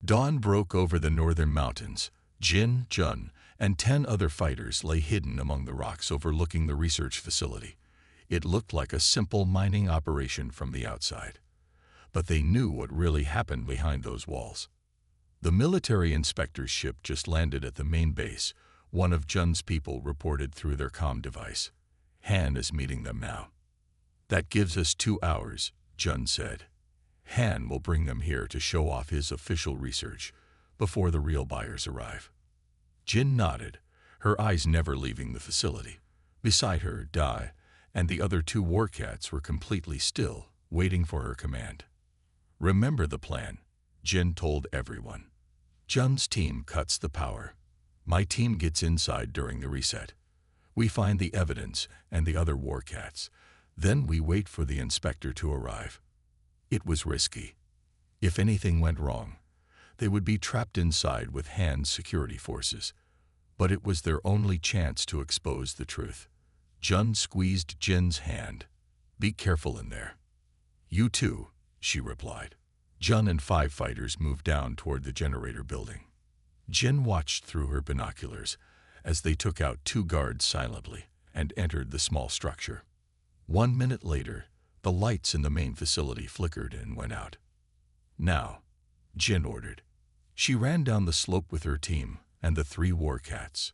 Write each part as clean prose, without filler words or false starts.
Dawn broke over the northern mountains. Jin, Jun, and 10 other fighters lay hidden among the rocks overlooking the research facility. It looked like a simple mining operation from the outside. But they knew what really happened behind those walls. The military inspector's ship just landed at the main base. One of Jun's people reported through their comm device. Han is meeting them now. That gives us 2 hours, Jun said. Han will bring them here to show off his official research before the real buyers arrive. Jin nodded, her eyes never leaving the facility. Beside her, Dai and the other 2 warcats were completely still, waiting for her command. Remember the plan, Jin told everyone. Jun's team cuts the power. My team gets inside during the reset. We find the evidence and the other warcats. Then we wait for the inspector to arrive. It was risky. If anything went wrong, they would be trapped inside with Han's security forces. But it was their only chance to expose the truth. Jun squeezed Jin's hand. Be careful in there. You too, she replied. Jun and 5 fighters moved down toward the generator building. Jin watched through her binoculars as they took out 2 guards silently and entered the small structure. 1 minute later, the lights in the main facility flickered and went out. Now, Jin ordered. She ran down the slope with her team and the 3 warcats.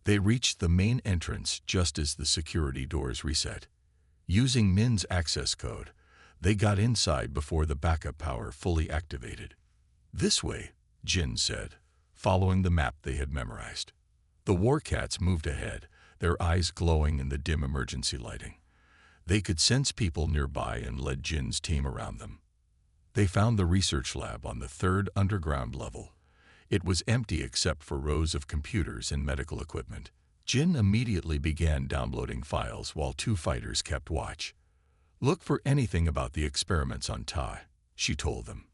They reached the main entrance just as the security doors reset. Using Min's access code, they got inside before the backup power fully activated. This way, Jin said, following the map they had memorized. The warcats moved ahead, their eyes glowing in the dim emergency lighting. They could sense people nearby and led Jin's team around them. They found the research lab on the 3rd underground level. It was empty except for rows of computers and medical equipment. Jin immediately began downloading files while 2 fighters kept watch. Look for anything about the experiments on Tai, she told them.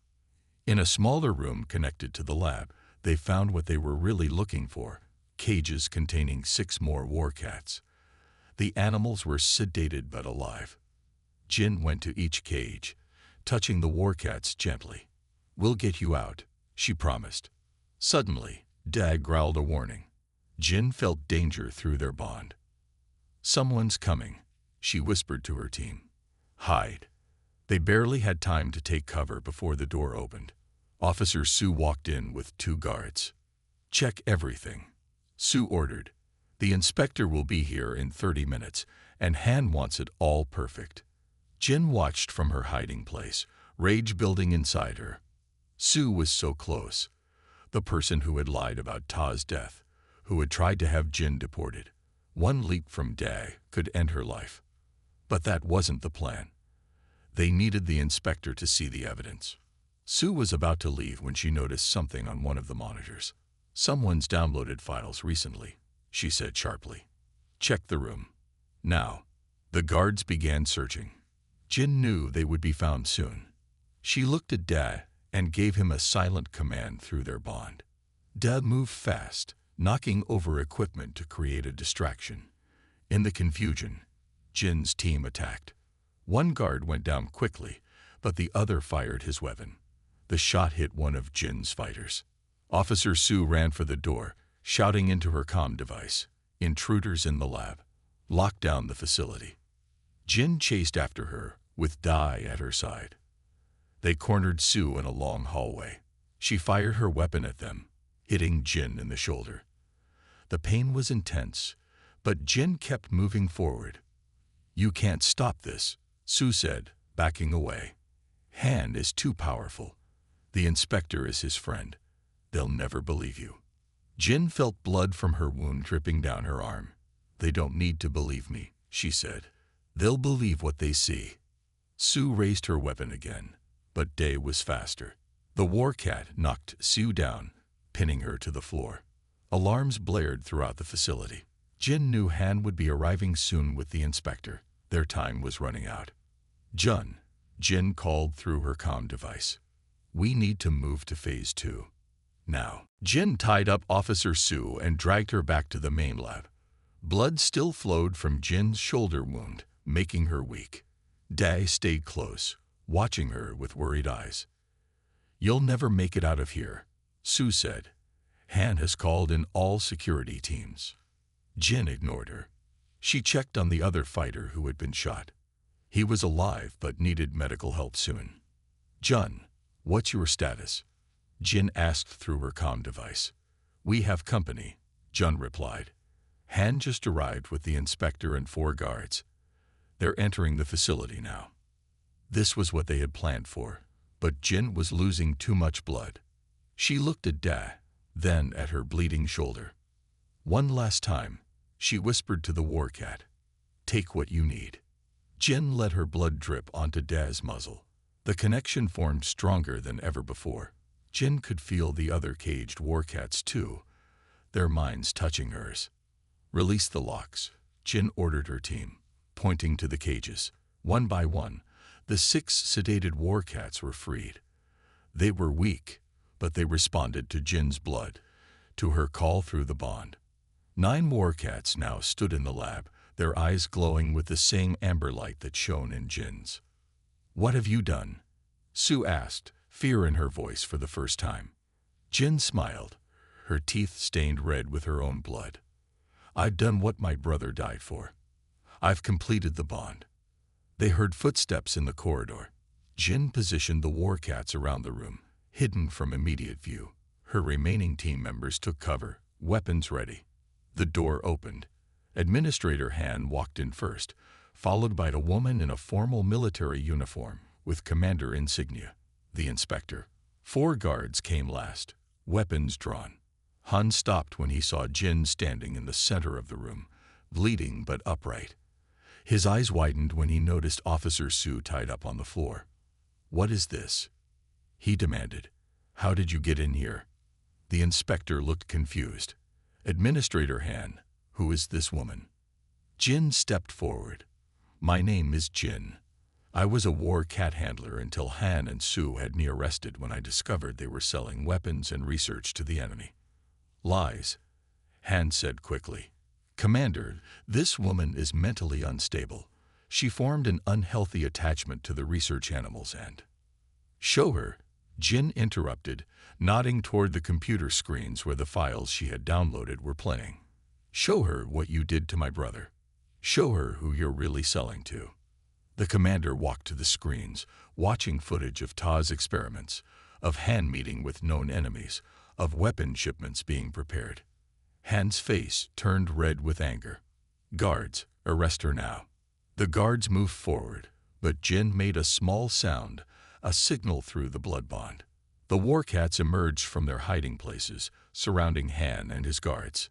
In a smaller room connected to the lab, they found what they were really looking for, cages containing 6 more warcats. The animals were sedated but alive. Jin went to each cage, touching the warcats gently. We'll get you out, she promised. Suddenly, Dag growled a warning. Jin felt danger through their bond. Someone's coming, she whispered to her team. Hide. They barely had time to take cover before the door opened. Officer Su walked in with 2 guards. Check everything, Su ordered. The inspector will be here in 30 minutes, and Han wants it all perfect. Jin watched from her hiding place, rage building inside her. Su was so close. The person who had lied about Ta's death, who had tried to have Jin deported. One leap from Dag could end her life. But that wasn't the plan. They needed the inspector to see the evidence. Su was about to leave when she noticed something on one of the monitors. Someone's downloaded files recently, she said sharply. Check the room. Now. The guards began searching. Jin knew they would be found soon. She looked at Da and gave him a silent command through their bond. Da moved fast, knocking over equipment to create a distraction. In the confusion, Jin's team attacked. One guard went down quickly, but the other fired his weapon. The shot hit one of Jin's fighters. Officer Su ran for the door, shouting into her comm device, "Intruders in the lab. Lock down the facility." Jin chased after her, with Dai at her side. They cornered Su in a long hallway. She fired her weapon at them, hitting Jin in the shoulder. The pain was intense, but Jin kept moving forward. "You can't stop this," Su said, backing away. "Han is too powerful. The inspector is his friend. They'll never believe you." Jin felt blood from her wound dripping down her arm. "They don't need to believe me," she said. "They'll believe what they see." Su raised her weapon again, but Day was faster. The warcat knocked Su down, pinning her to the floor. Alarms blared throughout the facility. Jin knew Han would be arriving soon with the inspector. Their time was running out. Jin called through her comm device. "We need to move to Phase 2. Now." Jin tied up Officer Su and dragged her back to the main lab. Blood still flowed from Jin's shoulder wound, making her weak. Day stayed close, watching her with worried eyes. "You'll never make it out of here," Sue said. Han has called in all security teams. Jin ignored her. She checked on the other fighter who had been shot. He was alive but needed medical help soon. Jun, what's your status? Jin asked through her comm device. We have company, Jun replied. Han just arrived with the inspector and 4 guards. They're entering the facility now. This was what they had planned for, but Jin was losing too much blood. She looked at Da, then at her bleeding shoulder. One last time, she whispered to the war cat, take what you need. Jin let her blood drip onto Da's muzzle. The connection formed stronger than ever before. Jin could feel the other caged war cats too, their minds touching hers. Release the locks, Jin ordered her team, pointing to the cages. One by one, the 6 sedated war cats were freed. They were weak, but they responded to Jin's blood, to her call through the bond. 9 war cats now stood in the lab, their eyes glowing with the same amber light that shone in Jin's. What have you done? Sue asked, fear in her voice for the first time. Jin smiled, her teeth stained red with her own blood. I've done what my brother died for. I've completed the bond. They heard footsteps in the corridor. Jin positioned the war cats around the room, hidden from immediate view. Her remaining team members took cover, weapons ready. The door opened. Administrator Han walked in first, followed by a woman in a formal military uniform with commander insignia, the inspector. 4 guards came last, weapons drawn. Han stopped when he saw Jin standing in the center of the room, bleeding but upright. His eyes widened when he noticed Officer Sue tied up on the floor. What is this? He demanded. How did you get in here? The inspector looked confused. Administrator Han, who is this woman? Jin stepped forward. My name is Jin. I was a war cat handler until Han and Sue had me arrested when I discovered they were selling weapons and research to the enemy. Lies, Han said quickly. Commander, this woman is mentally unstable. She formed an unhealthy attachment to the research animals and... Show her, Jin interrupted, nodding toward the computer screens where the files she had downloaded were playing. Show her what you did to my brother. Show her who you're really selling to. The commander walked to the screens, watching footage of Ta's experiments, of Han meeting with known enemies, of weapon shipments being prepared. Han's face turned red with anger. Guards, arrest her now. The guards moved forward, but Jin made a small sound, a signal through the blood bond. The war cats emerged from their hiding places, surrounding Han and his guards.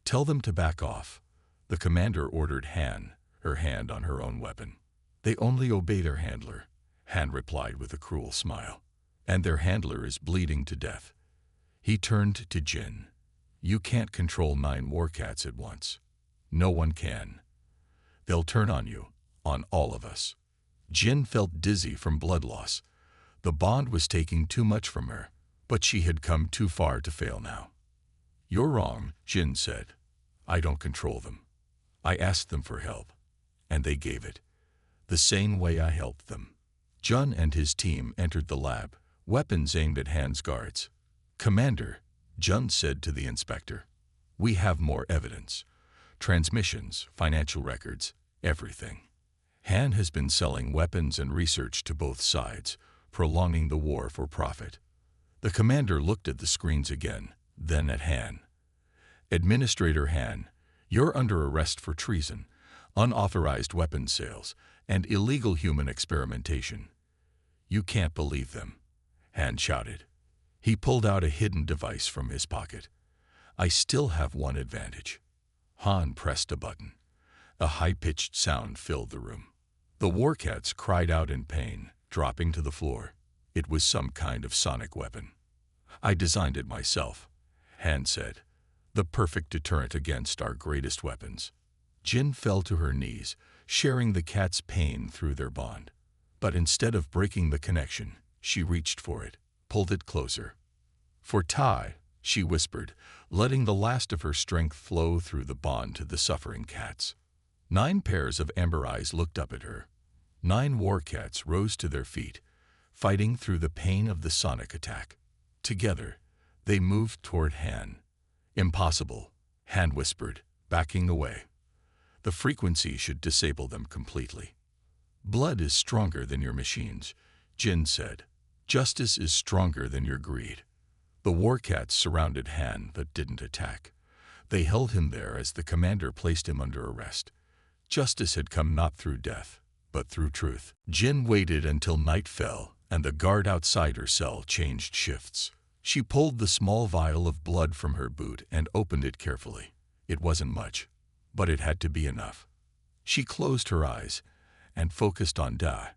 Tell them to back off, the commander ordered Han, her hand on her own weapon. They only obey their handler, Han replied with a cruel smile. And their handler is bleeding to death. He turned to Jin. You can't control 9 war cats at once. No one can. They'll turn on you, on all of us. Jin felt dizzy from blood loss. The bond was taking too much from her, but she had come too far to fail now. You're wrong, Jin said. I don't control them. I asked them for help, and they gave it. The same way I helped them. Jun and his team entered the lab, weapons aimed at Han's guards. Commander, Jun said to the inspector, we have more evidence. Transmissions, financial records, everything. Han has been selling weapons and research to both sides, prolonging the war for profit. The commander looked at the screens again, then at Han. Administrator Han, you're under arrest for treason, unauthorized weapons sales, and illegal human experimentation. You can't believe them, Han shouted. He pulled out a hidden device from his pocket. I still have one advantage. Han pressed a button. A high-pitched sound filled the room. The war cats cried out in pain, dropping to the floor. It was some kind of sonic weapon. I designed it myself, Han said. The perfect deterrent against our greatest weapons. Jin fell to her knees, sharing the cat's pain through their bond. But instead of breaking the connection, she reached for it, pulled it closer. For Tai, she whispered, letting the last of her strength flow through the bond to the suffering cats. 9 pairs of amber eyes looked up at her. 9 war cats rose to their feet, fighting through the pain of the sonic attack. Together, They moved toward Han. Impossible, Han whispered, backing away. The frequency should disable them completely. Blood is stronger than your machines, Jin said. Justice is stronger than your greed. The Warcats surrounded Han but didn't attack. They held him there as the commander placed him under arrest. Justice had come not through death, but through truth. Jin waited until night fell and the guard outside her cell changed shifts. She pulled the small vial of blood from her boot and opened it carefully. It wasn't much, but it had to be enough. She closed her eyes and focused on Da.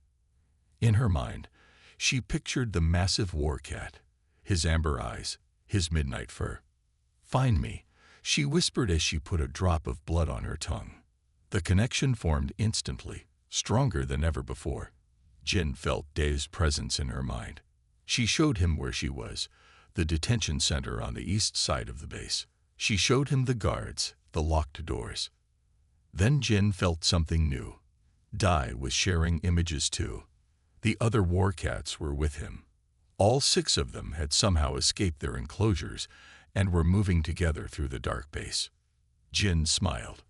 In her mind, she pictured the massive Warcat, his amber eyes, his midnight fur. "Find me," she whispered as she put a drop of blood on her tongue. The connection formed instantly, stronger than ever before. Jin felt Da's presence in her mind. She showed him where she was, the detention center on the east side of the base. She showed him the guards, the locked doors. Then Jin felt something new. Dai was sharing images too. The other Warcats were with him. All 6 of them had somehow escaped their enclosures and were moving together through the dark base. Jin smiled.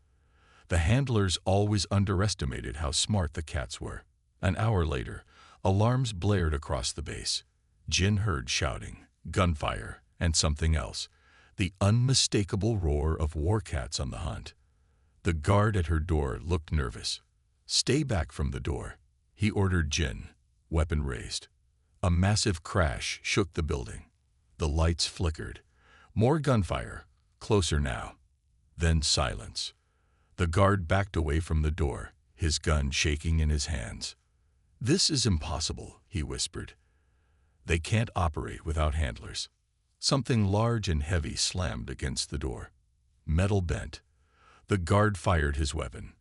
The handlers always underestimated how smart the cats were. An hour later, alarms blared across the base. Jin heard shouting, gunfire, and something else, the unmistakable roar of Warcats on the hunt. The guard at her door looked nervous. "Stay back from the door," he ordered Jin, weapon raised. A massive crash shook the building. The lights flickered. More gunfire, closer now. Then silence. The guard backed away from the door, his gun shaking in his hands. "This is impossible," he whispered. "They can't operate without handlers." Something large and heavy slammed against the door. Metal bent. The guard fired his weapon,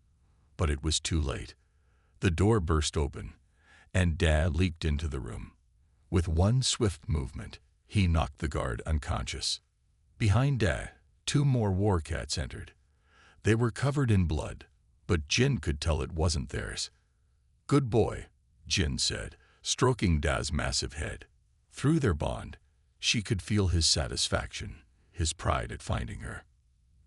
but it was too late. The door burst open, and Dad leaped into the room. With one swift movement, he knocked the guard unconscious. Behind Dad, 2 more Warcats entered. They were covered in blood, but Jin could tell it wasn't theirs. "Good boy," Jin said, stroking Dad's massive head. Through their bond, she could feel his satisfaction, his pride at finding her.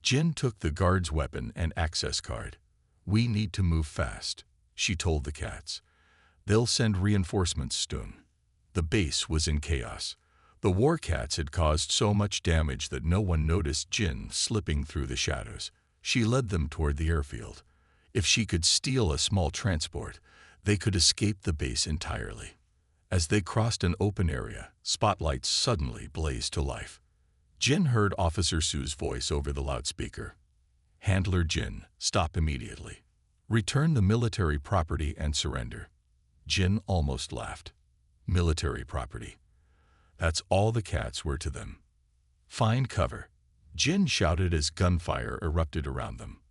Jin took the guard's weapon and access card. "We need to move fast," she told the cats. "They'll send reinforcements soon." The base was in chaos. The Warcats had caused so much damage that no one noticed Jin slipping through the shadows. She led them toward the airfield. If she could steal a small transport, they could escape the base entirely. As they crossed an open area, spotlights suddenly blazed to life. Jin heard Officer Su's voice over the loudspeaker. "Handler Jin, stop immediately. Return the military property and surrender." Jin almost laughed. Military property. That's all the cats were to them. "Find cover," Jin shouted as gunfire erupted around them.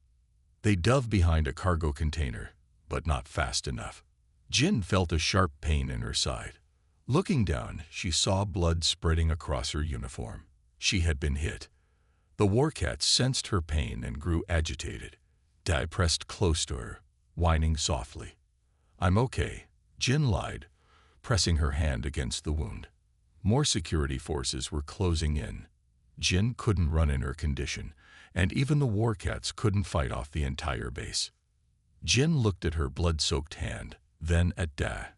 They dove behind a cargo container, but not fast enough. Jin felt a sharp pain in her side. Looking down, she saw blood spreading across her uniform. She had been hit. The Warcats sensed her pain and grew agitated. Dai pressed close to her, whining softly. "I'm okay," Jin lied, pressing her hand against the wound. More security forces were closing in. Jin couldn't run in her condition, and even the Warcats couldn't fight off the entire base. Jin looked at her blood-soaked hand, then at Da.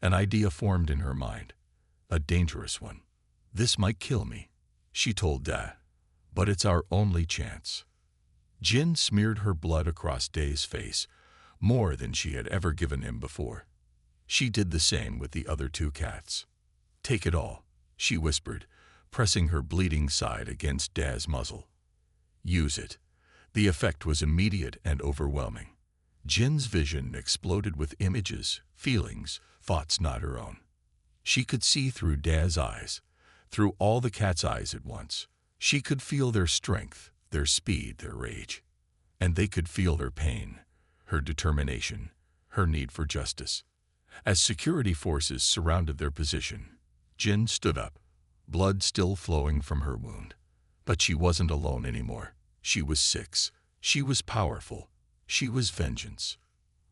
An idea formed in her mind. A dangerous one. "This might kill me," she told Da, "but it's our only chance." Jin smeared her blood across Da's face, more than she had ever given him before. She did the same with the other 2 cats. "Take it all," she whispered, pressing her bleeding side against Da's muzzle. "Use it." The effect was immediate and overwhelming. Jin's vision exploded with images, feelings, thoughts not her own. She could see through Da's eyes, through all the cats' eyes at once. She could feel their strength, their speed, their rage. And they could feel her pain, her determination, her need for justice. As security forces surrounded their position, Jin stood up, blood still flowing from her wound. But she wasn't alone anymore. She was 6. She was powerful. She was vengeance.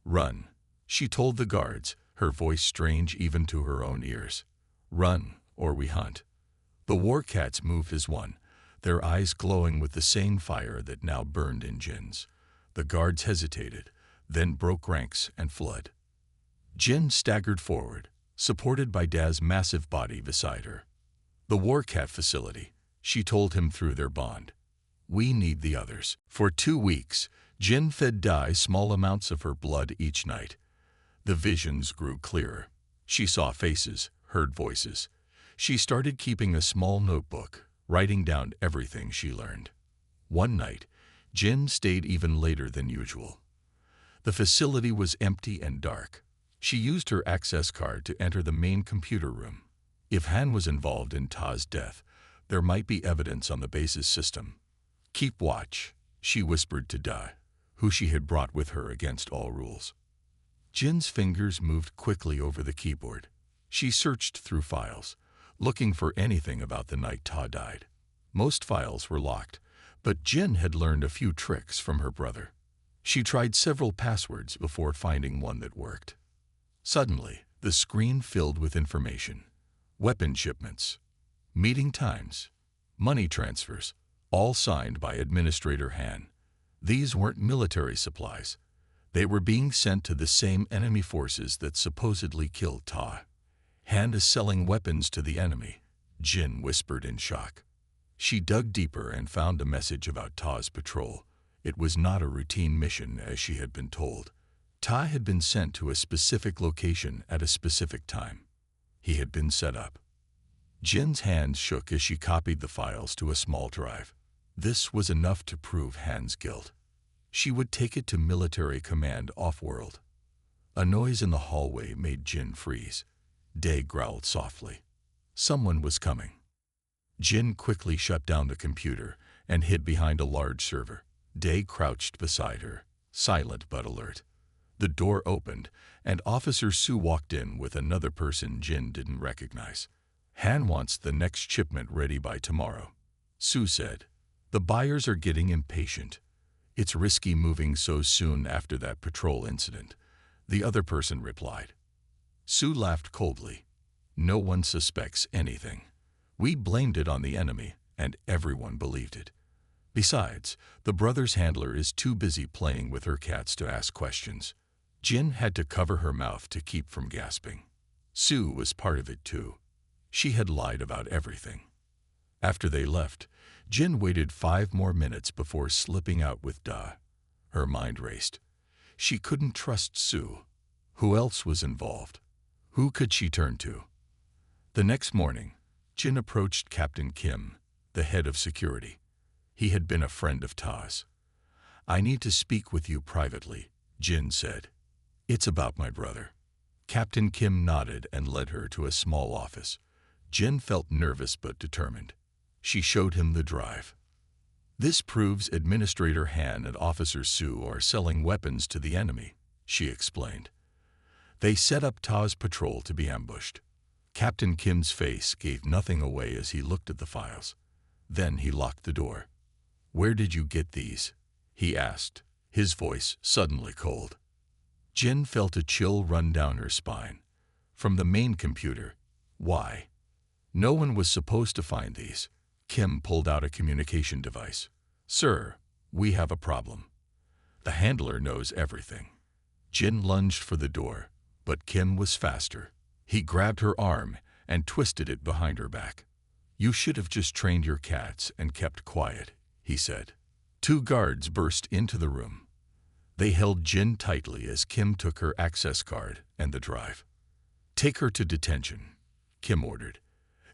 "Run," she told the guards, her voice strange even to her own ears. "Run, or we hunt." The war cats moved as one, their eyes glowing with the same fire that now burned in Jin's. The guards hesitated, then broke ranks and fled. Jin staggered forward, supported by Da's massive body beside her. The war cat facility, she told him through their bond. We need the others. For 2 weeks, Jin fed Da small amounts of her blood each night. The visions grew clearer. She saw faces, heard voices. She started keeping a small notebook, writing down everything she learned. One night, Jin stayed even later than usual. The facility was empty and dark. She used her access card to enter the main computer room. If Han was involved in Ta's death, there might be evidence on the base's system. Keep watch, she whispered to Da, who she had brought with her against all rules. Jin's fingers moved quickly over the keyboard. She searched through files, looking for anything about the night Ta died. Most files were locked, but Jin had learned a few tricks from her brother. She tried several passwords before finding one that worked. Suddenly, the screen filled with information. Weapon shipments, meeting times, money transfers, all signed by Administrator Han. These weren't military supplies. They were being sent to the same enemy forces that supposedly killed Ta. Han is selling weapons to the enemy, Jin whispered in shock. She dug deeper and found a message about Ta's patrol. It was not a routine mission as she had been told. Ta had been sent to a specific location at a specific time. He had been set up. Jin's hands shook as she copied the files to a small drive. This was enough to prove Han's guilt. She would take it to military command off-world. A noise in the hallway made Jin freeze. Dae growled softly. Someone was coming. Jin quickly shut down the computer and hid behind a large server. Dae crouched beside her, silent but alert. The door opened, and Officer Su walked in with another person Jin didn't recognize. Han wants the next shipment ready by tomorrow, Su said. The buyers are getting impatient. It's risky moving so soon after that patrol incident, the other person replied. Su laughed coldly. No one suspects anything. We blamed it on the enemy, and everyone believed it. Besides, the brother's handler is too busy playing with her cats to ask questions. Jin had to cover her mouth to keep from gasping. Su was part of it too. She had lied about everything. After they left, Jin waited 5 more minutes before slipping out with Da. Her mind raced. She couldn't trust Su. Who else was involved? Who could she turn to? The next morning, Jin approached Captain Kim, the head of security. He had been a friend of Ta's. I need to speak with you privately, Jin said. It's about my brother. Captain Kim nodded and led her to a small office. Jin felt nervous but determined. She showed him the drive. This proves Administrator Han and Officer Su are selling weapons to the enemy, she explained. They set up Ta's patrol to be ambushed. Captain Kim's face gave nothing away as he looked at the files. Then he locked the door. Where did you get these? He asked, his voice suddenly cold. Jin felt a chill run down her spine. From the main computer. Why? No one was supposed to find these. Kim pulled out a communication device. Sir, we have a problem. The handler knows everything. Jin lunged for the door, but Kim was faster. He grabbed her arm and twisted it behind her back. You should have just trained your cats and kept quiet, he said. 2 guards burst into the room. They held Jin tightly as Kim took her access card and the drive. Take her to detention, Kim ordered.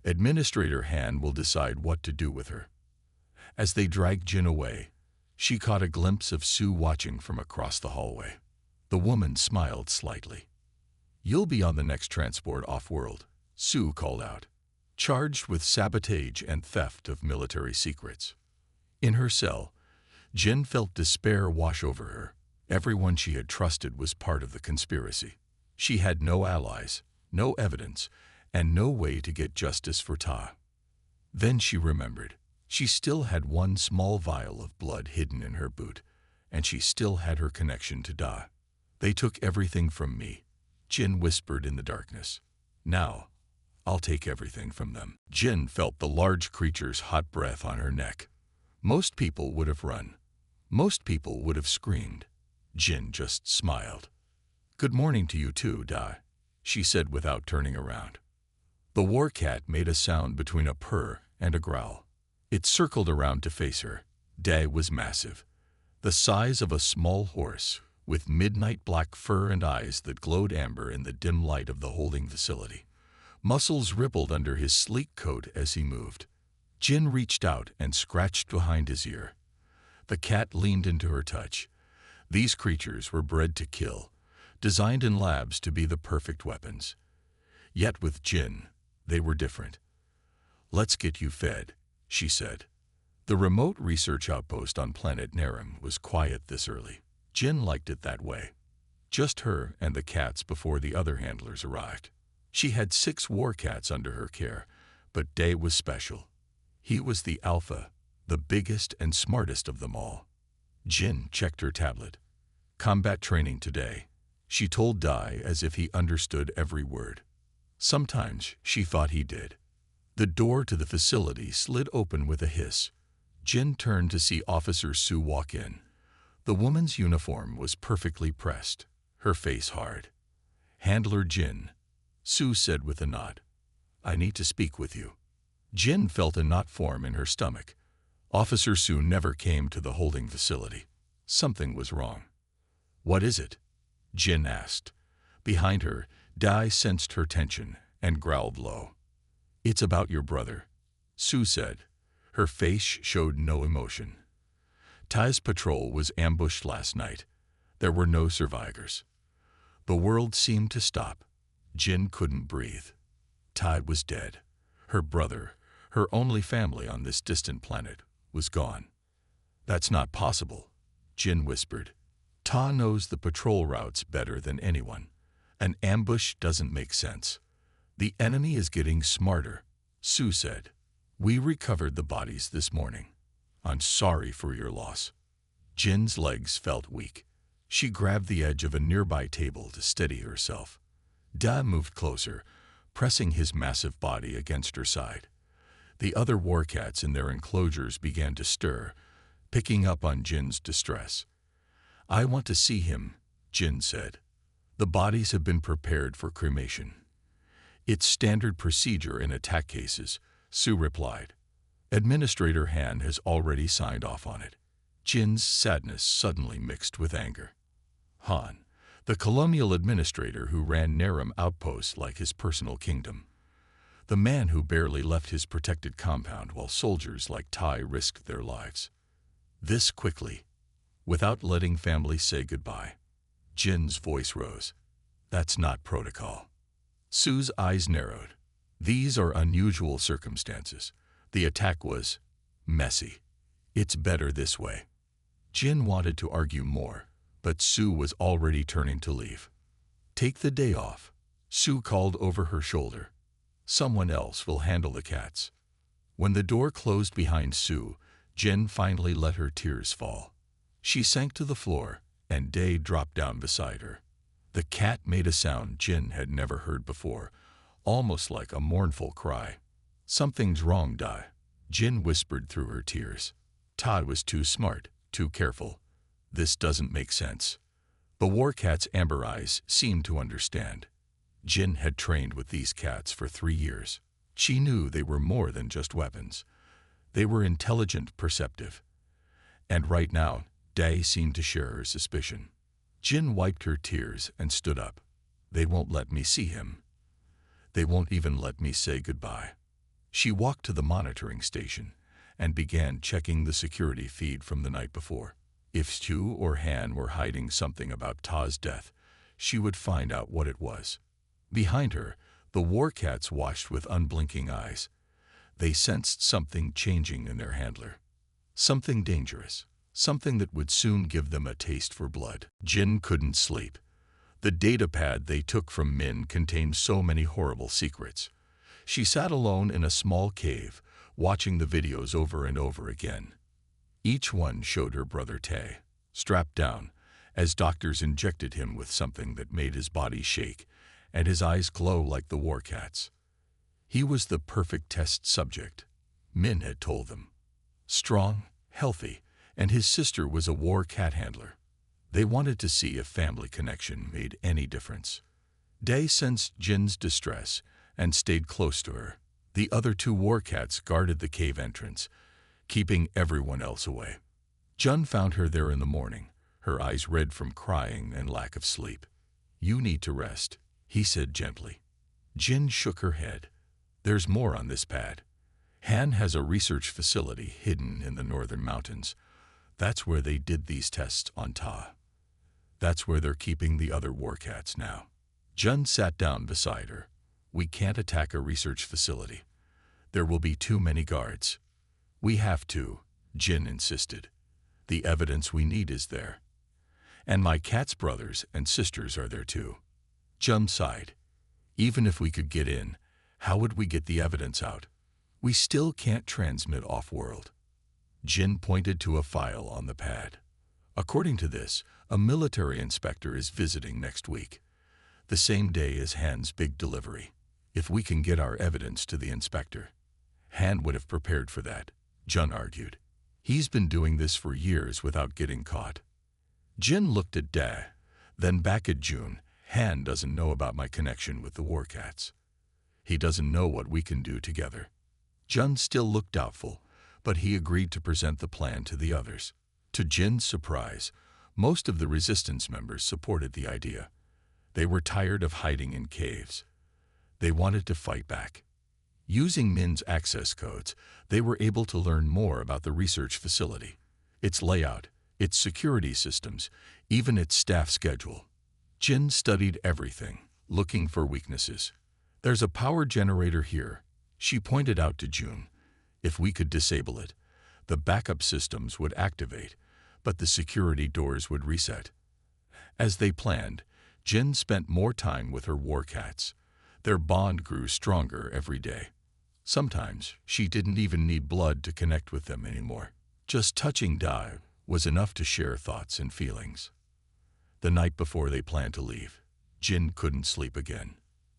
Administrator Han will decide what to do with her. As they dragged Jin away, she caught a glimpse of Su watching from across the hallway. The woman smiled slightly. You'll be on the next transport off-world, Su called out, charged with sabotage and theft of military secrets. In her cell, Jin felt despair wash over her. Everyone she had trusted was part of the conspiracy. She had no allies, no evidence, and no way to get justice for Ta. Then she remembered. She still had one small vial of blood hidden in her boot, and she still had her connection to Da. They took everything from me, Jin whispered in the darkness. Now, I'll take everything from them. Jin felt the large creature's hot breath on her neck. Most people would have run. Most people would have screamed. Jin just smiled. "Good morning to you too, Dai," she said without turning around. The war cat made a sound between a purr and a growl. It circled around to face her. Dai was massive, the size of a small horse, with midnight black fur and eyes that glowed amber in the dim light of the holding facility. Muscles rippled under his sleek coat as he moved. Jin reached out and scratched behind his ear. The cat leaned into her touch. These creatures were bred to kill, designed in labs to be the perfect weapons. Yet with Jin, they were different. "Let's get you fed," she said. The remote research outpost on planet Narim was quiet this early. Jin liked it that way. Just her and the cats before the other handlers arrived. She had 6 war cats under her care, but Day was special. He was the alpha, the biggest and smartest of them all. Jin checked her tablet. "Combat training today," she told Dai as if he understood every word. Sometimes she thought he did. The door to the facility slid open with a hiss. Jin turned to see Officer Sue walk in. The woman's uniform was perfectly pressed, her face hard. "Handler Jin," Sue said with a nod. "I need to speak with you." Jin felt a knot form in her stomach. Officer Sue never came to the holding facility. Something was wrong. "What is it?" Jin asked. Behind her, Dai sensed her tension and growled low. "It's about your brother," Sue said. Her face showed no emotion. Tai's patrol was ambushed last night. There were no survivors. The world seemed to stop. Jin couldn't breathe. Tai was dead. Her brother, her only family on this distant planet, was gone. "That's not possible," Jin whispered. "Ta knows the patrol routes better than anyone. An ambush doesn't make sense." "The enemy is getting smarter," Sue said. "We recovered the bodies this morning. I'm sorry for your loss." Jin's legs felt weak. She grabbed the edge of a nearby table to steady herself. Da moved closer, pressing his massive body against her side. The other war cats in their enclosures began to stir, picking up on Jin's distress. "I want to see him," Jin said. "The bodies have been prepared for cremation." "It's standard procedure in attack cases," Sue replied. "Administrator Han has already signed off on it." Jin's sadness suddenly mixed with anger. Han, the colonial administrator who ran Narim outposts like his personal kingdom. The man who barely left his protected compound while soldiers like Tai risked their lives. This quickly, without letting family say goodbye. Jin's voice rose. "That's not protocol." Sue's eyes narrowed. "These are unusual circumstances. The attack was messy. It's better this way." Jin wanted to argue more, but Sue was already turning to leave. "Take the day off," Sue called over her shoulder. "Someone else will handle the cats." When the door closed behind Sue, Jin finally let her tears fall. She sank to the floor, and Day dropped down beside her. The cat made a sound Jin had never heard before, almost like a mournful cry. "Something's wrong, Dai," Jin whispered through her tears. Tai was too smart, too careful. "This doesn't make sense." The war cat's amber eyes seemed to understand. Jin had trained with these cats for 3 years. She knew they were more than just weapons. They were intelligent, perceptive. And right now, Day seemed to share her suspicion. Jin wiped her tears and stood up. "They won't let me see him. They won't even let me say goodbye." She walked to the monitoring station and began checking the security feed from the night before. If Stu or Han were hiding something about Ta's death, she would find out what it was. Behind her, the war cats watched with unblinking eyes. They sensed something changing in their handler. Something dangerous. Something that would soon give them a taste for blood. Jin couldn't sleep. The datapad they took from Min contained so many horrible secrets. She sat alone in a small cave, watching the videos over and over again. Each one showed her brother Tae, strapped down, as doctors injected him with something that made his body shake and his eyes glow like the war cat's. He was the perfect test subject, Min had told them. Strong, healthy, and his sister was a war cat handler. They wanted to see if family connection made any difference. Day sensed Jin's distress and stayed close to her. The other two war cats guarded the cave entrance, keeping everyone else away. Jun found her there in the morning, her eyes red from crying and lack of sleep. "You need to rest," he said gently. Jin shook her head. "There's more on this pad. Han has a research facility hidden in the northern mountains. That's where they did these tests on Ta. That's where they're keeping the other war cats now." Jun sat down beside her. "We can't attack a research facility. There will be too many guards." "We have to," Jin insisted. "The evidence we need is there. And my cat's brothers and sisters are there too." Jun sighed. "Even if we could get in, how would we get the evidence out? We still can't transmit off-world." Jin pointed to a file on the pad. "According to this, a military inspector is visiting next week, the same day as Han's big delivery. If we can get our evidence to the inspector." "Han would have prepared for that," Jun argued. "He's been doing this for years without getting caught." Jin looked at Da, then back at June. "Han doesn't know about my connection with the war cats. He doesn't know what we can do together." Jun still looked doubtful, but he agreed to present the plan to the others. To Jin's surprise, most of the resistance members supported the idea. They were tired of hiding in caves. They wanted to fight back. Using Min's access codes, they were able to learn more about the research facility, its layout, its security systems, even its staff schedule. Jin studied everything, looking for weaknesses. "There's a power generator here," she pointed out to June. "If we could disable it, the backup systems would activate, but the security doors would reset." As they planned, Jin spent more time with her war cats. Their bond grew stronger every day. Sometimes she didn't even need blood to connect with them anymore. Just touching Da was enough to share thoughts and feelings. The night before they planned to leave, Jin couldn't sleep again.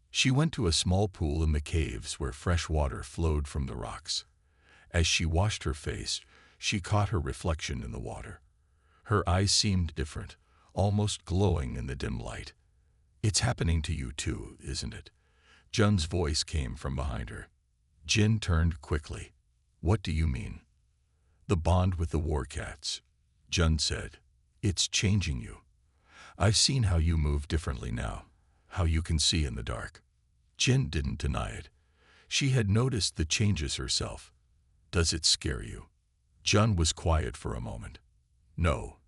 She went to a small pool in the caves where fresh water flowed from the rocks. As she washed her face, she caught her reflection in the water. Her eyes seemed different, almost glowing in the dim light. "It's happening to you too, isn't it?" Jun's voice came from behind her. Jin turned quickly. "What do you mean?" "The bond with the war cats," Jun said. "It's changing you. I've seen how you move differently now, how you can see in the dark." Jin didn't deny it. She had noticed the changes herself. "Does it scare you?" Jun was quiet for a moment. "No,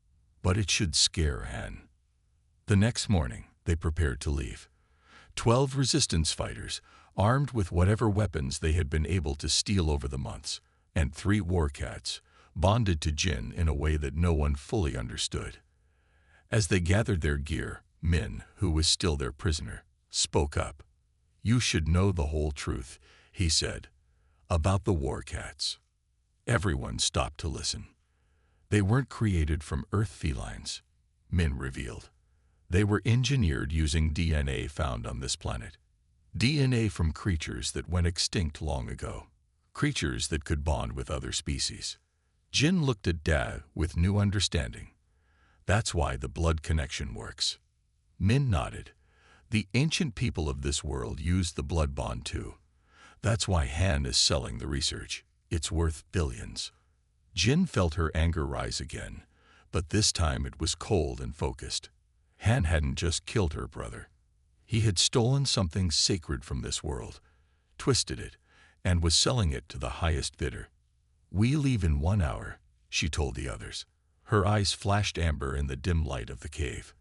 but it should scare Han." The next morning, they prepared to leave. 12 resistance fighters, armed with whatever weapons they had been able to steal over the months, and 3 war cats, bonded to Jin in a way that no one fully understood. As they gathered their gear, Min, who was still their prisoner, spoke up. "You should know the whole truth," he said, "about the war cats." Everyone stopped to listen. "They weren't created from Earth felines," Min revealed. "They were engineered using DNA found on this planet. DNA from creatures that went extinct long ago. Creatures that could bond with other species." Jin looked at Da with new understanding. "That's why the blood connection works." Min nodded. "The ancient people of this world used the blood bond too. That's why Han is selling the research. It's worth billions." Jin felt her anger rise again, but this time it was cold and focused. Han hadn't just killed her brother. He had stolen something sacred from this world, twisted it, and was selling it to the highest bidder. "We leave in 1 hour," she told the others. Her eyes flashed amber in the dim light of the cave.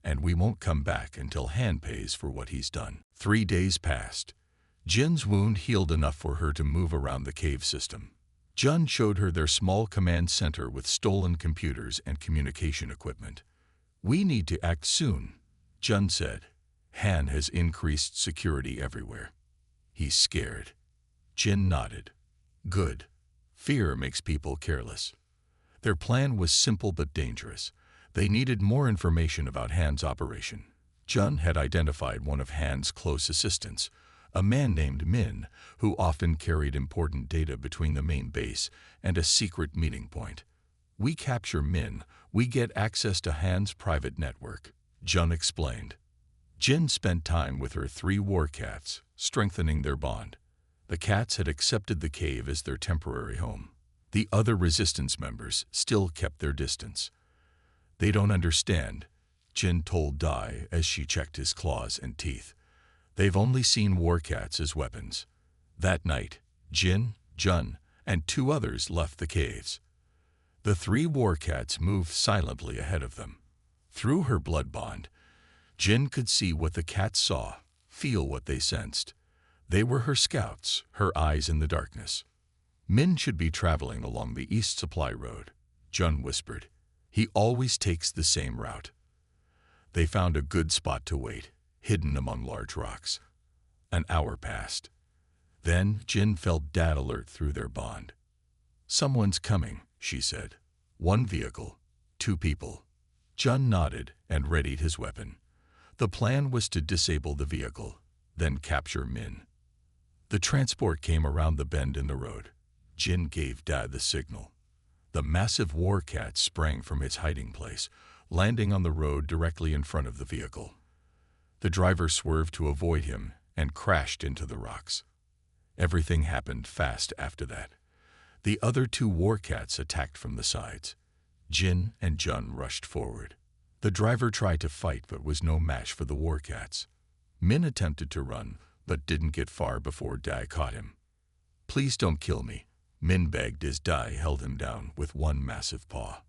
"And we won't come back until Han pays for what he's done." 3 days passed. Jin's wound healed enough for her to move around the cave system. Jun showed her their small command center with stolen computers and communication equipment. "We need to act soon," Jun said. "Han has increased security everywhere. He's scared." Jin nodded. "Good. Fear makes people careless." Their plan was simple but dangerous. They needed more information about Han's operation. Jun had identified one of Han's close assistants, a man named Min, who often carried important data between the main base and a secret meeting point. We capture Min, we get access to Han's private network, Jun explained. Jin spent time with her 3 war cats, strengthening their bond. The cats had accepted the cave as their temporary home. The other resistance members still kept their distance. They don't understand, Jin told Dai as she checked his claws and teeth. They've only seen war cats as weapons. That night, Jin, Jun, and 2 others left the caves. The 3 war cats moved silently ahead of them. Through her blood bond, Jin could see what the cats saw, feel what they sensed. They were her scouts, her eyes in the darkness. Min should be traveling along the East Supply Road, Jun whispered. He always takes the same route. They found a good spot to wait, hidden among large rocks. An hour passed. Then Jin felt Dad alert through their bond. Someone's coming, she said. 1 vehicle, 2 people. Jun nodded and readied his weapon. The plan was to disable the vehicle, then capture Min. The transport came around the bend in the road. Jin gave Dad the signal. The massive war cat sprang from its hiding place, landing on the road directly in front of the vehicle. The driver swerved to avoid him and crashed into the rocks. Everything happened fast after that. The other 2 war cats attacked from the sides. Jin and Jun rushed forward. The driver tried to fight but was no match for the war cats. Min attempted to run, but didn't get far before Dai caught him. Please don't kill me, Min begged as Dai held him down with 1 massive paw.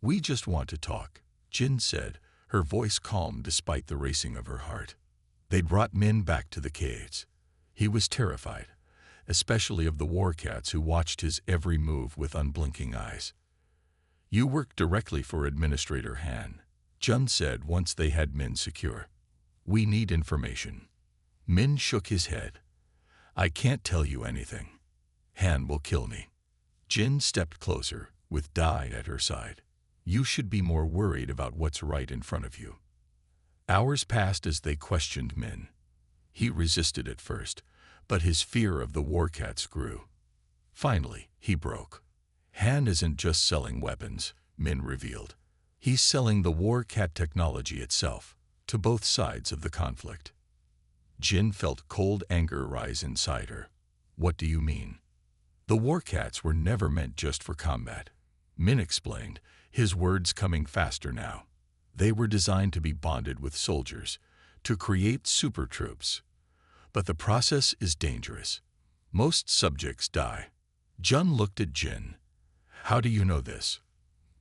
We just want to talk, Jin said, her voice calm despite the racing of her heart. They'd brought Min back to the caves. He was terrified, especially of the war cats who watched his every move with unblinking eyes. You work directly for Administrator Han, Jun said once they had Min secure. We need information. Min shook his head. I can't tell you anything. Han will kill me. Jin stepped closer, with Dai at her side. You should be more worried about what's right in front of you. Hours passed as they questioned Min. He resisted at first, but his fear of the war cats grew. Finally, he broke. Han isn't just selling weapons, Min revealed. He's selling the war cat technology itself, to both sides of the conflict. Jin felt cold anger rise inside her. What do you mean? The war cats were never meant just for combat, Min explained, his words coming faster now. They were designed to be bonded with soldiers, to create super troops. But the process is dangerous. Most subjects die. Jun looked at Jin. How do you know this?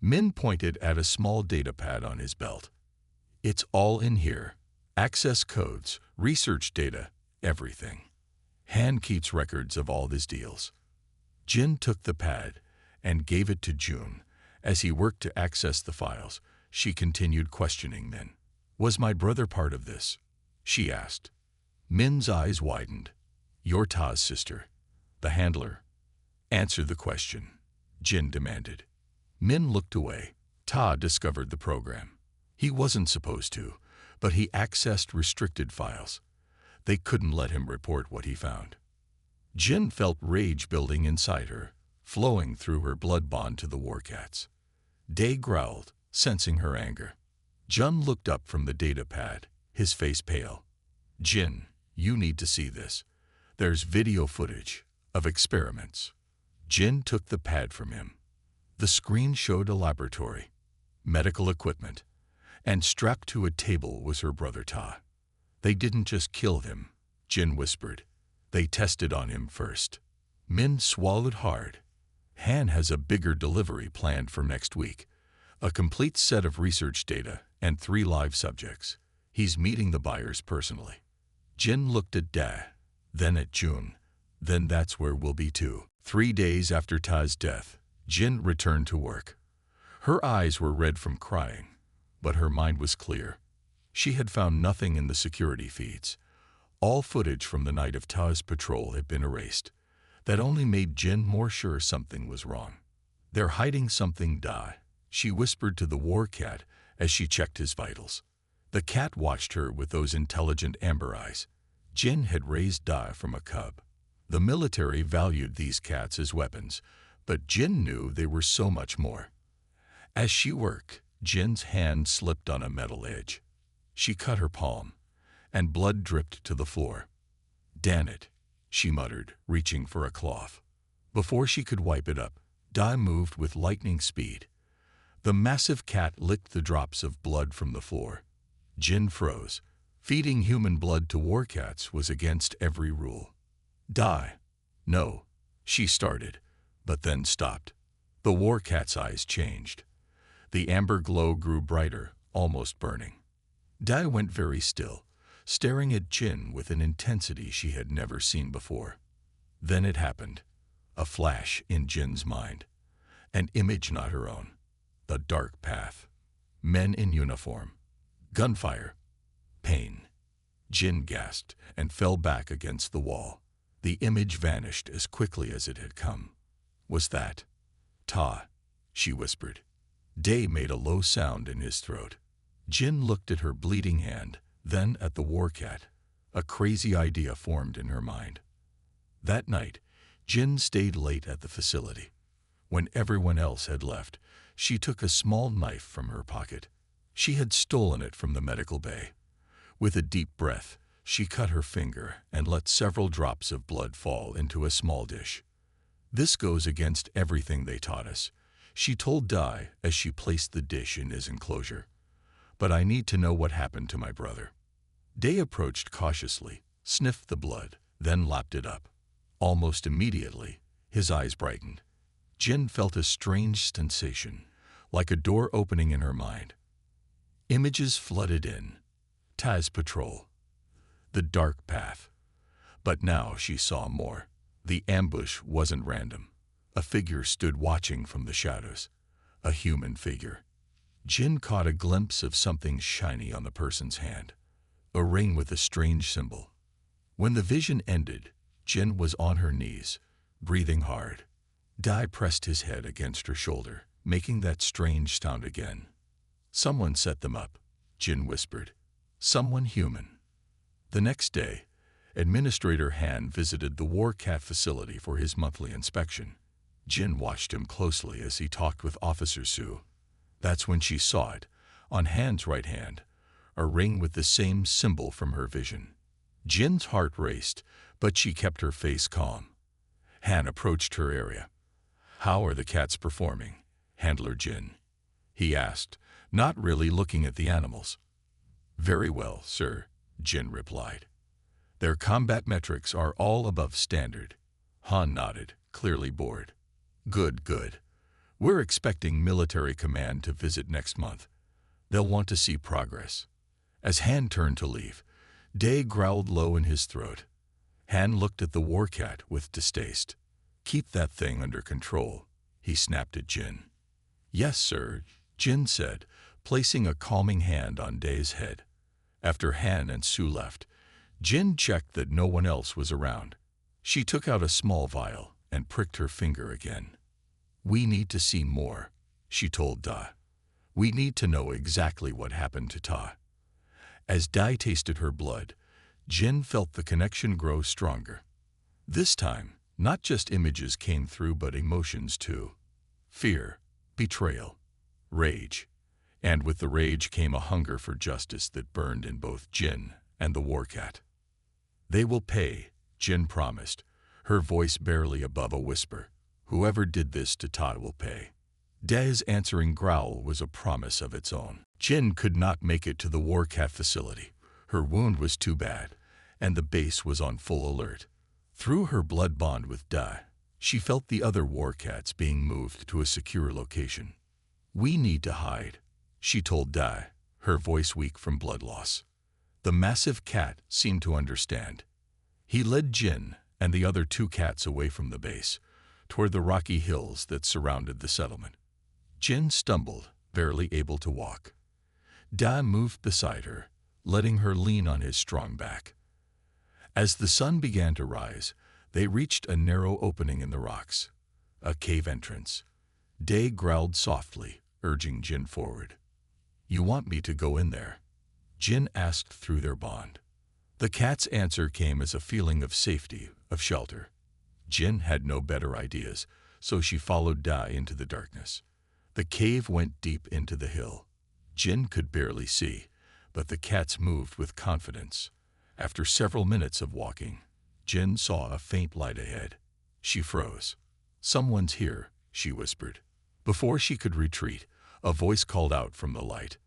Min pointed at a small data pad on his belt. It's all in here. Access codes, research data, everything. Han keeps records of all his deals. Jin took the pad and gave it to June. As he worked to access the files, she continued questioning Min. Was my brother part of this? She asked. Min's eyes widened. You're Ta's sister. The handler. Answer the question, Jin demanded. Min looked away. Ta discovered the program. He wasn't supposed to, but he accessed restricted files. They couldn't let him report what he found. Jin felt rage building inside her, flowing through her blood bond to the war cats. Day growled, sensing her anger. Jun looked up from the data pad, his face pale. Jin, you need to see this. There's video footage of experiments. Jin took the pad from him. The screen showed a laboratory, medical equipment, and strapped to a table was her brother Ta. They didn't just kill him, Jin whispered. They tested on him first. Min swallowed hard. Han has a bigger delivery planned for next week. A complete set of research data and 3 live subjects. He's meeting the buyers personally. Jin looked at Da, then at June. Then that's where we'll be too. 3 days after Ta's death, Jin returned to work. Her eyes were red from crying, but her mind was clear. She had found nothing in the security feeds. All footage from the night of Ta's patrol had been erased. That only made Jin more sure something was wrong. They're hiding something, Da, she whispered to the war cat as she checked his vitals. The cat watched her with those intelligent amber eyes. Jin had raised Dai from a cub. The military valued these cats as weapons, but Jin knew they were so much more. As she worked, Jin's hand slipped on a metal edge. She cut her palm, and blood dripped to the floor. "Damn it," she muttered, reaching for a cloth. Before she could wipe it up, Dai moved with lightning speed. The massive cat licked the drops of blood from the floor. Jin froze. Feeding human blood to war cats was against every rule. "Dai." "No," she started, but then stopped. The war cat's eyes changed. The amber glow grew brighter, almost burning. Dai went very still, staring at Jin with an intensity she had never seen before. Then it happened. A flash in Jin's mind. An image not her own. The dark path. Men in uniform. Gunfire. Pain. Jin gasped and fell back against the wall. The image vanished as quickly as it had come. "Was that Ta?" she whispered. Day made a low sound in his throat. Jin looked at her bleeding hand, then at the war cat. A crazy idea formed in her mind. That night, Jin stayed late at the facility. When everyone else had left, she took a small knife from her pocket. She had stolen it from the medical bay. With a deep breath, she cut her finger and let several drops of blood fall into a small dish. "This goes against everything they taught us," she told Dai as she placed the dish in his enclosure. "But I need to know what happened to my brother." Day approached cautiously, sniffed the blood, then lapped it up. Almost immediately, his eyes brightened. Jin felt a strange sensation, like a door opening in her mind. Images flooded in. Taz patrol. The dark path. But now she saw more. The ambush wasn't random. A figure stood watching from the shadows. A human figure. Jin caught a glimpse of something shiny on the person's hand. A ring with a strange symbol. When the vision ended, Jin was on her knees, breathing hard. Dai pressed his head against her shoulder, making that strange sound again. "Someone set them up," Jin whispered. "Someone human." The next day, Administrator Han visited the War Cat facility for his monthly inspection. Jin watched him closely as he talked with Officer Su. That's when she saw it, on Han's right hand, a ring with the same symbol from her vision. Jin's heart raced, but she kept her face calm. Han approached her area. "How are the cats performing, Handler Jin?" he asked, not really looking at the animals. "Very well, sir," Jin replied. "Their combat metrics are all above standard." Han nodded, clearly bored. "Good, good. We're expecting military command to visit next month. They'll want to see progress." As Han turned to leave, Day growled low in his throat. Han looked at the war cat with distaste. "Keep that thing under control," he snapped at Jin. "Yes, sir," Jin said, placing a calming hand on Day's head. After Han and Su left, Jin checked that no one else was around. She took out a small vial and pricked her finger again. "We need to see more," she told Da. "We need to know exactly what happened to Ta." As Dai tasted her blood, Jin felt the connection grow stronger. This time, not just images came through but emotions too. Fear, betrayal, rage. And with the rage came a hunger for justice that burned in both Jin and the war cat. "They will pay," Jin promised, her voice barely above a whisper. "Whoever did this to Ta will pay." Dai's answering growl was a promise of its own. Jin could not make it to the war cat facility. Her wound was too bad, and the base was on full alert. Through her blood bond with Dai, she felt the other war cats being moved to a secure location. "We need to hide," she told Dai, her voice weak from blood loss. The massive cat seemed to understand. He led Jin and the other two cats away from the base, toward the rocky hills that surrounded the settlement. Jin stumbled, barely able to walk. Dai moved beside her, letting her lean on his strong back. As the sun began to rise, they reached a narrow opening in the rocks, a cave entrance. Day growled softly, urging Jin forward. "You want me to go in there?" Jin asked through their bond. The cat's answer came as a feeling of safety, of shelter. Jin had no better ideas, so she followed Dai into the darkness. The cave went deep into the hill. Jin could barely see, but the cats moved with confidence. After several minutes of walking, Jin saw a faint light ahead. She froze. "Someone's here," she whispered. Before she could retreat, a voice called out from the light.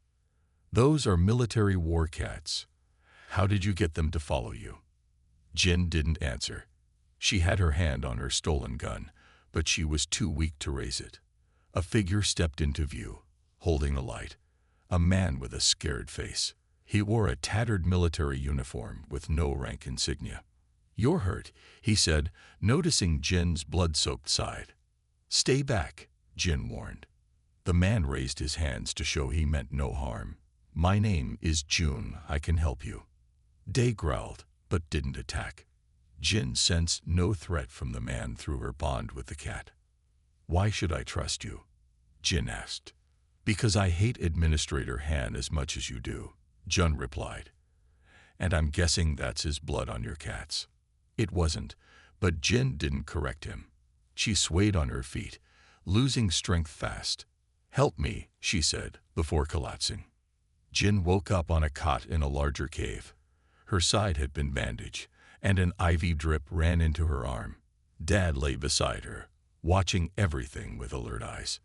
"Those are military war cats. How did you get them to follow you?" Jin didn't answer. She had her hand on her stolen gun, but she was too weak to raise it. A figure stepped into view, holding a light. A man with a scared face. He wore a tattered military uniform with no rank insignia. "You're hurt," he said, noticing Jin's blood-soaked side. "Stay back," Jin warned. The man raised his hands to show he meant no harm. "My name is June. I can help you." Day growled, but didn't attack. Jin sensed no threat from the man through her bond with the cat. "Why should I trust you?" Jin asked. "Because I hate Administrator Han as much as you do," Jun replied. "And I'm guessing that's his blood on your cats." It wasn't, but Jin didn't correct him. She swayed on her feet, losing strength fast. "Help me," she said, before collapsing. Jin woke up on a cot in a larger cave. Her side had been bandaged, and an IV drip ran into her arm. Dad lay beside her, watching everything with alert eyes.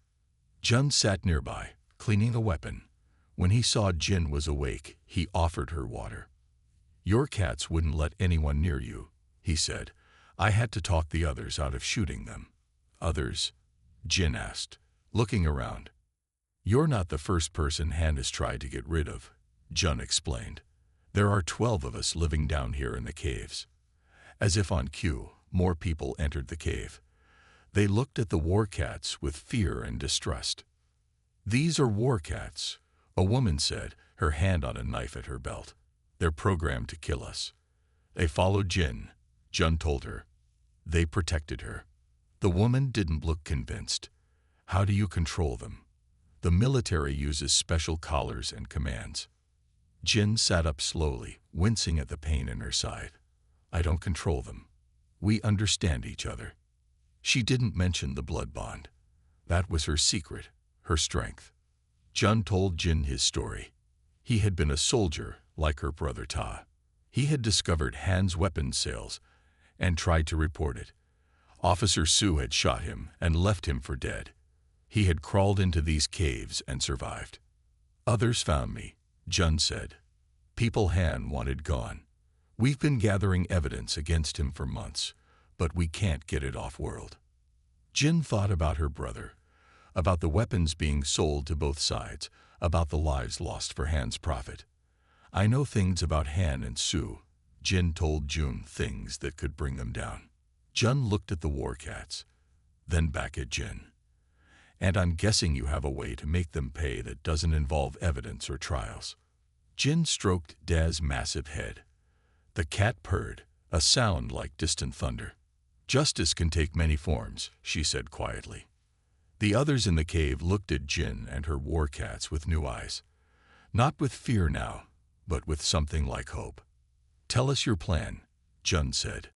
Jun sat nearby, cleaning a weapon. When he saw Jin was awake, he offered her water. "Your cats wouldn't let anyone near you," he said. "I had to talk the others out of shooting them." "Others?" Jin asked, looking around. "You're not the first person Han has tried to get rid of," Jun explained. "There are 12 of us living down here in the caves." As if on cue, more people entered the cave. They looked at the war cats with fear and distrust. "These are war cats," a woman said, her hand on a knife at her belt. "They're programmed to kill us." "They followed Jin," Jun told her. "They protected her." The woman didn't look convinced. "How do you control them?" "The military uses special collars and commands." Jin sat up slowly, wincing at the pain in her side. "I don't control them. We understand each other." She didn't mention the blood bond. That was her secret, her strength. Jun told Jin his story. He had been a soldier, like her brother Ta. He had discovered Han's weapons sales and tried to report it. Officer Su had shot him and left him for dead. He had crawled into these caves and survived. "Others found me," Jun said. "People Han wanted gone. We've been gathering evidence against him for months, but we can't get it off-world." Jin thought about her brother, about the weapons being sold to both sides, about the lives lost for Han's profit. "I know things about Han and Su," Jin told June, things that could bring them down. Jun looked at the war cats, then back at Jin. "And I'm guessing you have a way to make them pay that doesn't involve evidence or trials." Jin stroked Da's massive head. The cat purred, a sound like distant thunder. "Justice can take many forms," she said quietly. The others in the cave looked at Jin and her war cats with new eyes. Not with fear now, but with something like hope. "Tell us your plan," Jun said.